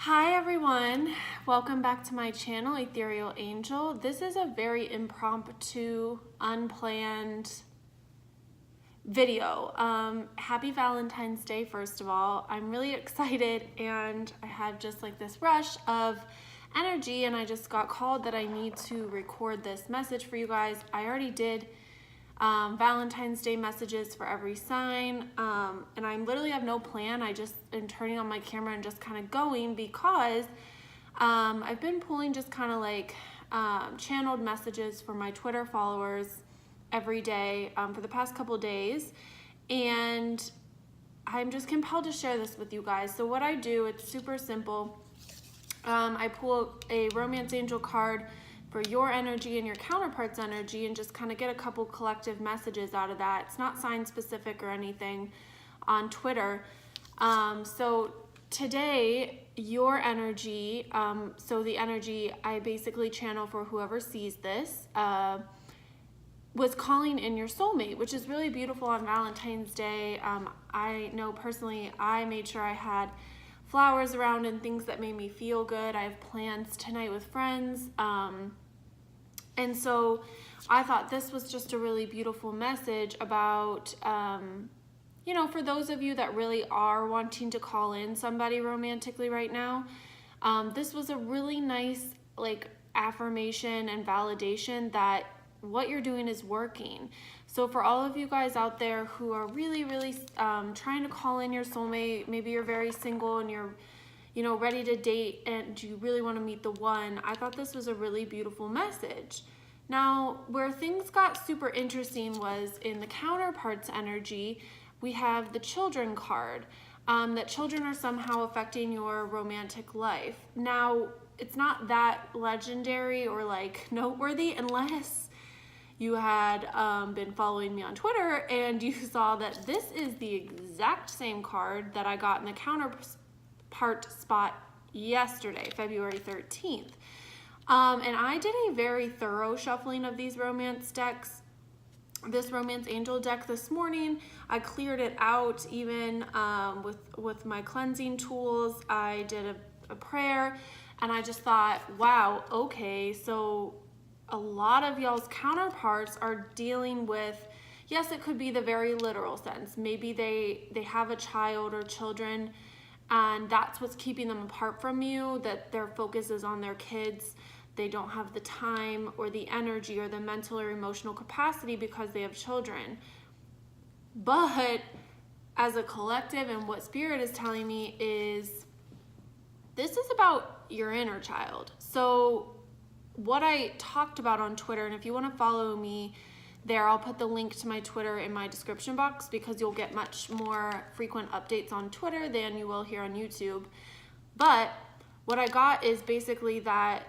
Hi everyone, welcome back to my channel, Ethereal Angel. This is a very impromptu, unplanned video. Happy Valentine's Day, first of all. I'm really excited and I had just like this rush of energy and I just got called that I need to record this message for you guys. I already did Valentine's Day messages for every sign, and I literally have no plan. I just am turning on my camera and just kind of going because I've been pulling just kind of like channeled messages for my Twitter followers every day for the past couple days, and I'm just compelled to share this with you guys. So what I do, it's super simple. I pull a romance angel card for your energy and your counterpart's energy and just kind of get a couple collective messages out of that. It's not sign specific or anything on Twitter. So today, your energy, so the energy I basically channel for whoever sees this, was calling in your soulmate, which is really beautiful on Valentine's Day. I know personally I made sure I had flowers around and things that made me feel good. I have plans tonight with friends. And so I thought this was just a really beautiful message about, for those of you that really are wanting to call in somebody romantically right now, this was a really nice affirmation and validation that what you're doing is working. So for all of you guys out there who are really, really trying to call in your soulmate, maybe you're very single and you're ready to date and you really want to meet the one, I thought this was a really beautiful message. Now, where things got super interesting was in the counterpart's energy, we have the children card, that children are somehow affecting your romantic life. Now, it's not that legendary or noteworthy unless you had been following me on Twitter and you saw that this is the exact same card that I got in the counterpart spot yesterday, February 13th. And I did a very thorough shuffling of these romance decks, this romance angel deck this morning. I cleared it out even with my cleansing tools. I did a prayer and I just thought, wow, okay, so a lot of y'all's counterparts are dealing with, yes, it could be the very literal sense. Maybe they have a child or children and that's what's keeping them apart from you, that their focus is on their kids. They don't have the time or the energy or the mental or emotional capacity because they have children. But as a collective, and what Spirit is telling me is this is about your inner child. So what I talked about on Twitter, and if you want to follow me there, I'll put the link to my Twitter in my description box because you'll get much more frequent updates on Twitter than you will here on YouTube. But what I got is basically that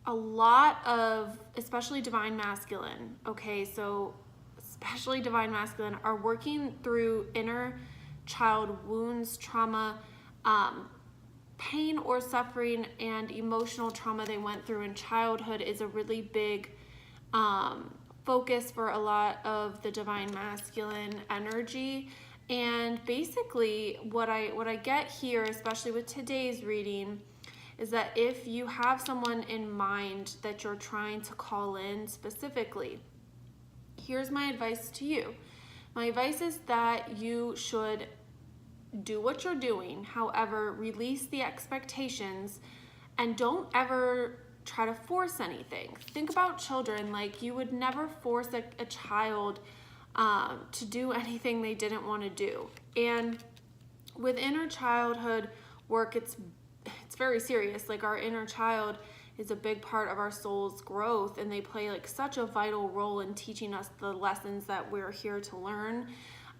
a lot of, especially divine masculine, okay, so especially divine masculine, are working through inner child wounds, trauma, pain or suffering, and emotional trauma they went through in childhood is a really big focus for a lot of the divine masculine energy. And basically what I get here, especially with today's reading, is that if you have someone in mind that you're trying to call in specifically, here's my advice to you. My advice is that you should do what you're doing, however, release the expectations and don't ever try to force anything. Think about children, you would never force a child to do anything they didn't want to do. And with inner childhood work, it's very serious. Our inner child is a big part of our soul's growth, and they play such a vital role in teaching us the lessons that we're here to learn.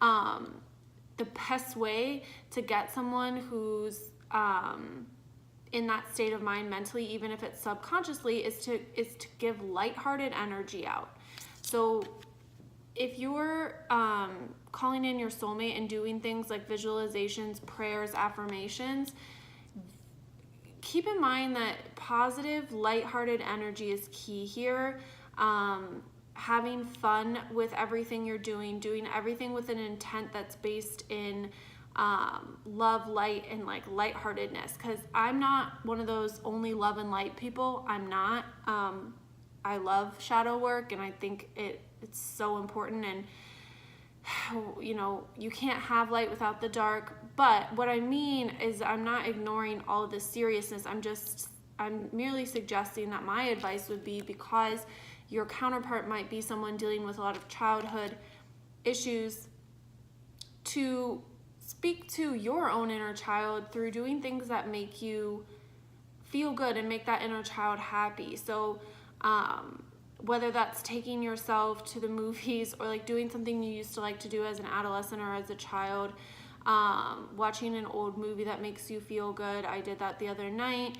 The best way to get someone who's in that state of mind mentally, even if it's subconsciously, is to give lighthearted energy out. So if you're calling in your soulmate and doing things like visualizations, prayers, affirmations, keep in mind that positive, lighthearted energy is key here. Having fun with everything you're doing everything with an intent that's based in love, light, and like lightheartedness, because I'm not one of those only love and light people. I'm not. I love shadow work, and I think it's so important, and you know, you can't have light without the dark. But what I mean is I'm not ignoring all of the seriousness. I'm merely suggesting that my advice would be, because your counterpart might be someone dealing with a lot of childhood issues, to speak to your own inner child through doing things that make you feel good and make that inner child happy. So whether that's taking yourself to the movies, or like doing something you used to like to do as an adolescent or as a child, watching an old movie that makes you feel good. I did that the other night.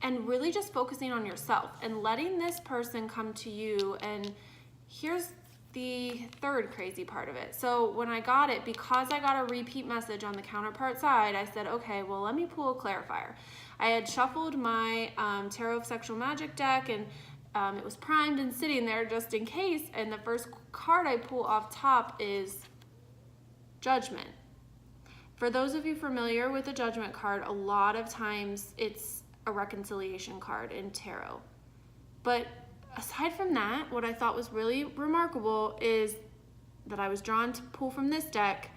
And really just focusing on yourself and letting this person come to you. And here's the third crazy part of it. So when I got it, because I got a repeat message on the counterpart side, I said, okay, well, let me pull a clarifier. I had shuffled my Tarot of Sexual Magic deck, and it was primed and sitting there just in case. And the first card I pull off top is Judgment. For those of you familiar with the Judgment card, a lot of times it's a reconciliation card in tarot. But aside from that, what I thought was really remarkable is that I was drawn to pull from this deck,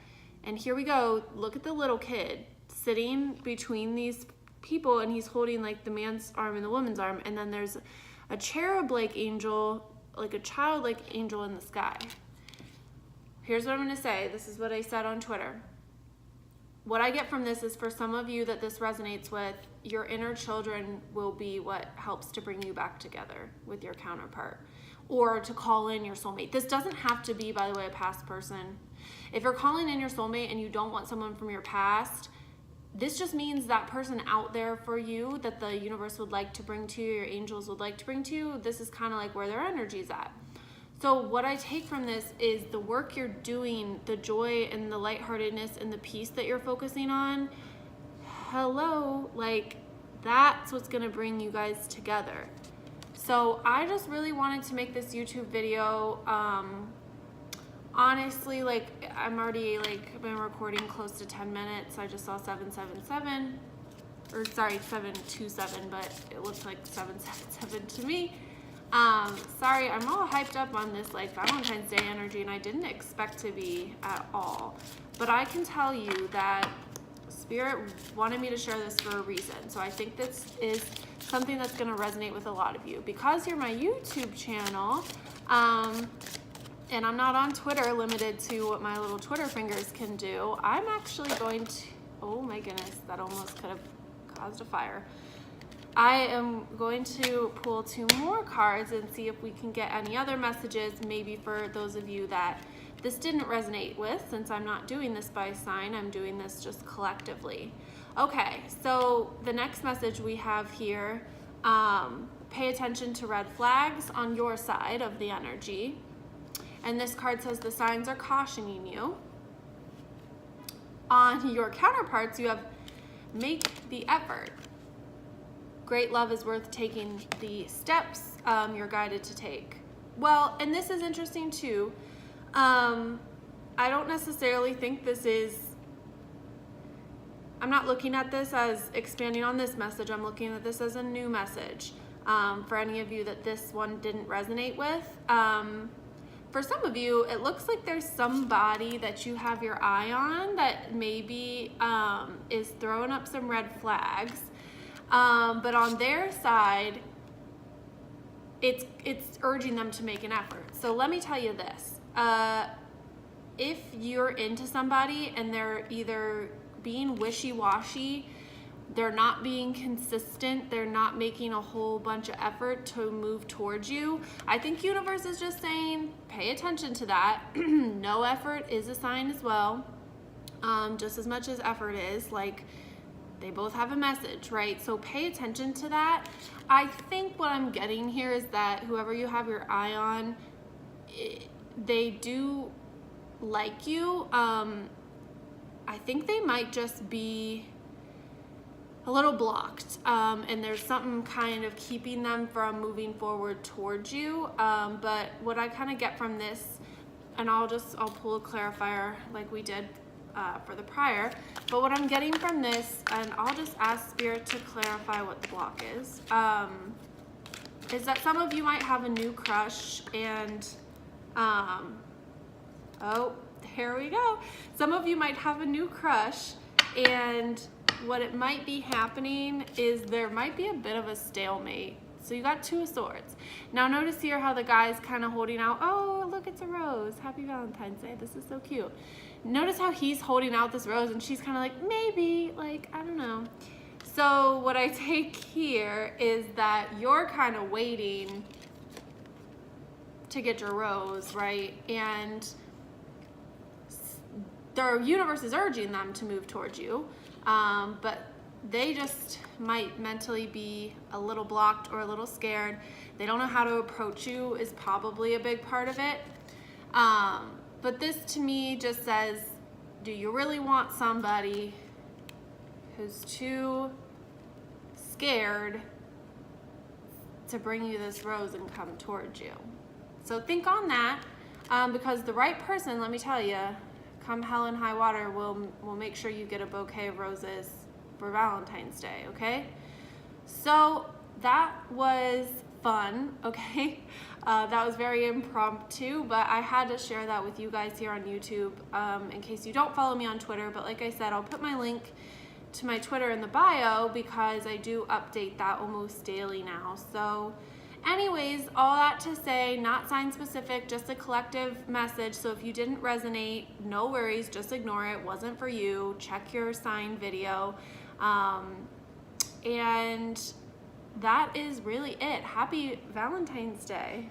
and here we go. Look at the little kid sitting between these people, and he's holding like the man's arm and the woman's arm, and then there's a cherub-like angel, like a childlike angel in the sky. Here's what I'm going to say. This is what I said on Twitter. What I get from this is, for some of you that this resonates with, your inner children will be what helps to bring you back together with your counterpart, or to call in your soulmate. This doesn't have to be, by the way, a past person. If you're calling in your soulmate and you don't want someone from your past, this just means that person out there for you that the universe would like to bring to you, your angels would like to bring to you, this is kind of like where their energy's at. So what I take from this is the work you're doing, the joy and the lightheartedness and the peace that you're focusing on. Hello, like that's what's gonna bring you guys together. So I just really wanted to make this YouTube video. Honestly, like I'm already like been recording close to 10 minutes. I just saw 777, or sorry, 727, but it looks like 777 to me. Sorry, I'm all hyped up on this like Valentine's Day energy, and I didn't expect to be at all. But I can tell you that Spirit wanted me to share this for a reason. So I think this is something that's going to resonate with a lot of you. Because you're my YouTube channel, and I'm not on Twitter, limited to what my little Twitter fingers can do, I'm actually going to, oh my goodness, that almost could have caused a fire. I am going to pull 2 more cards and see if we can get any other messages, maybe for those of you that this didn't resonate with, since I'm not doing this by sign, I'm doing this just collectively. Okay, so the next message we have here, pay attention to red flags on your side of the energy. And this card says the signs are cautioning you. On your counterparts, you have make the effort. Great love is worth taking the steps you're guided to take. Well, and this is interesting too. I don't necessarily think this is, I'm not looking at this as expanding on this message. I'm looking at this as a new message for any of you that this one didn't resonate with. For some of you, it looks like there's somebody that you have your eye on that maybe is throwing up some red flags. But on their side, it's urging them to make an effort. So let me tell you this. If you're into somebody and they're either being wishy-washy, they're not being consistent, they're not making a whole bunch of effort to move towards you, I think universe is just saying, pay attention to that. No effort is a sign as well. Just as much as effort is, like, they both have a message, right? So pay attention to that. I think what I'm getting here is that whoever you have your eye on, they do like you. I think they might just be a little blocked, and there's something kind of keeping them from moving forward towards you. But what I kind of get from this, and I'll pull a clarifier like we did for the prior. But what I'm getting from this, and I'll just ask Spirit to clarify what the block is that some of you might have a new crush and, oh, here we go. Some of you might have a new crush, and what it might be happening is there might be a bit of a stalemate. So you got 2 of Swords. Now notice here how the guy's kind of holding out, oh, look, it's a rose. Happy Valentine's Day. This is so cute. Notice how he's holding out this rose and she's kind of like, maybe, like, I don't know. So what I take here is that you're kind of waiting to get your rose, right? And the universe is urging them to move towards you, but they just might mentally be a little blocked or a little scared. They don't know how to approach you is probably a big part of it. But this to me just says, do you really want somebody who's too scared to bring you this rose and come towards you? So think on that, because the right person, let me tell you, come hell and high water, will make sure you get a bouquet of roses for Valentine's Day, okay? So that was fun, okay? That was very impromptu, but I had to share that with you guys here on YouTube in case you don't follow me on Twitter. But like I said, I'll put my link to my Twitter in the bio because I do update that almost daily now. So anyways, all that to say, not sign specific, just a collective message. So if you didn't resonate, no worries, just ignore it. It wasn't for you. Check your sign video. And that is really it. Happy Valentine's Day.